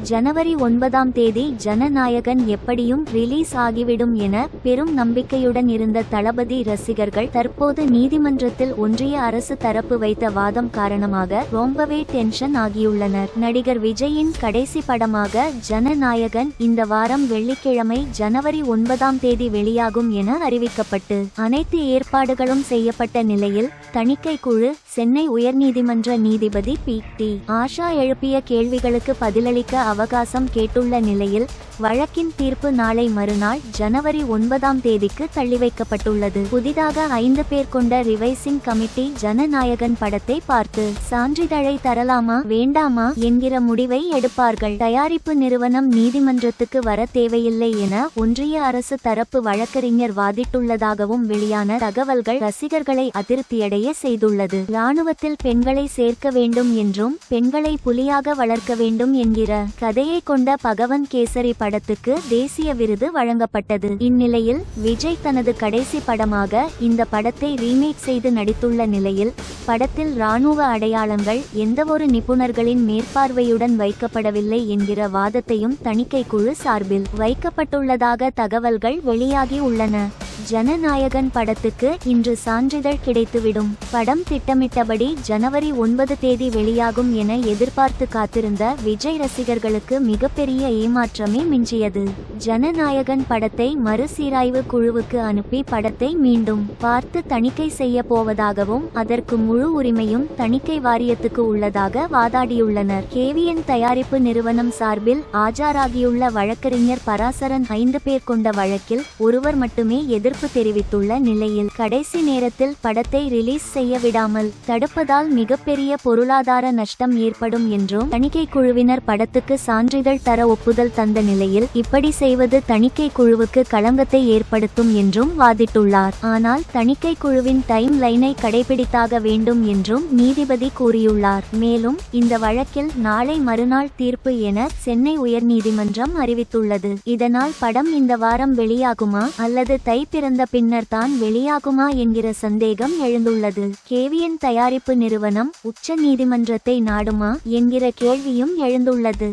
ஜனவரி 9ஆம் தேதி ஜனநாயகன் எப்படியும் ரிலீஸ் ஆகிவிடும் என பெரும் நம்பிக்கையுடன் இருந்த தளபதி ரசிகர்கள் தற்போது நீதிமன்றத்தில் ஒன்றிய அரசு தரப்பு வைத்த வாதம் காரணமாக ரொம்பவே டென்ஷன் ஆகியுள்ளனர். நடிகர் விஜயின் கடைசி படமாக ஜனநாயகன் இந்த வாரம் வெள்ளிக்கிழமை ஜனவரி 9ஆம் தேதி வெளியாகும் என அறிவிக்கப்பட்டு அனைத்து ஏற்பாடுகளும் செய்யப்பட்ட நிலையில் தணிக்கை குழு சென்னை உயர்நீதிமன்ற நீதிபதி பி.டி. ஆஷா எழுப்பிய கேள்விகளுக்கு பதிலளிக்க அவகாசம் கேட்டுள்ள நிலையில் வழக்கின் தீர்ப்பு நாளை மறுநாள் ஜனவரி 9ஆம் தேதிக்கு தள்ளி வைக்கப்பட்டுள்ளது. புதிதாக 5 பேர் கொண்ட ரிவைசிங் கமிட்டி ஜனநாயகன் படத்தை பார்த்து சான்றிதழை தரலாமா வேண்டாமா என்கிற முடிவை எடுப்பார்கள். தயாரிப்பு நிறுவனம் நீதிமன்றத்துக்கு வர தேவையில்லை என ஒன்றிய அரசு தரப்பு வழக்கறிஞர் வாதிட்டுள்ளதாகவும் வெளியான தகவல்கள் ரசிகர்களை அதிருப்தியடைய செய்துள்ளது. இராணுவத்தில் பெண்களை சேர்க்க வேண்டும் என்றும் பெண்களை புலியாக வளர்க்க வேண்டும் என்கிற கதையை கொண்ட பகவன் கேசரி படத்துக்கு தேசிய விருது வழங்கப்பட்டது. இந்நிலையில் விஜய் தனது கடைசி படமாக இந்த படத்தை ரீமேக் செய்து நடித்துள்ள நிலையில் படத்தில் இராணுவ அடையாளங்கள் எந்தவொரு நிபுணர்களின் மேற்பார்வையுடன் வைக்கப்படவில்லை என்கிற வாதத்தையும் தணிக்கை குழு சார்பில் வைக்கப்பட்டுள்ளதாக தகவல்கள் வெளியாகி உள்ளன. ஜனநாயகன் படத்துக்கு இன்று சான்றிதழ் கிடைத்துவிடும். படம் திட்டமிட்டபடி ஜனவரி 9 தேதி வெளியாகும் என எதிர்பார்த்து காத்திருந்த விஜய் ரசிகர்களுக்கு மிகப்பெரிய ஏமாற்றமே மிஞ்சியது. ஜனநாயகன் படத்தை மறுசீராய்வு குழுவுக்கு அனுப்பி படத்தை மீண்டும் பார்த்து தணிக்கை செய்ய போவதாகவும் அதற்கு முழு உரிமையும் தணிக்கை வாரியத்துக்கு உள்ளதாக வாதாடியுள்ளனர். கேவிஎன் தயாரிப்பு நிறுவனம் சார்பில் ஆஜராகியுள்ள வழக்கறிஞர் பராசரன் 5 பேர் கொண்ட வழக்கில் ஒருவர் மட்டுமே எதிர்ப்பு தெரிவித்துள்ள நிலையில் கடைசி நேரத்தில் படத்தை ரிலீஸ் செய்ய விடாமல் தடுப்பதால் மிகப்பெரிய பொருளாதார நஷ்டம் ஏற்படும் என்றும் தணிக்கை குழுவினர் படத்துக்கு சான்றிதழ் தர ஒப்புதல் தந்த நிலையில் இப்படி செய்வது தணிக்கை குழுவுக்கு களங்கத்தை ஏற்படுத்தும் என்றும் வாதிட்டுள்ளார். ஆனால் தணிக்கை குழுவின் டைம் லைனை கடைபிடித்தாக வேண்டும் என்றும் நீதிபதி கூறியுள்ளார். மேலும் இந்த வழக்கில் நாளை மறுநாள் தீர்ப்பு என சென்னை உயர்நீதிமன்றம் அறிவித்துள்ளது. இதனால் படம் இந்த வாரம் வெளியாகுமா அல்லது தை பிறந்த பின்னர் தான் வெளியாகுமா என்கிற சந்தேகம் எழுந்துள்ளது. கேவிஎன் தயாரிப்பு நிறுவனம் உச்ச நீதிமன்றத்தை நாடுமா என்கிற கேள்வியும் எழுந்துள்ளது.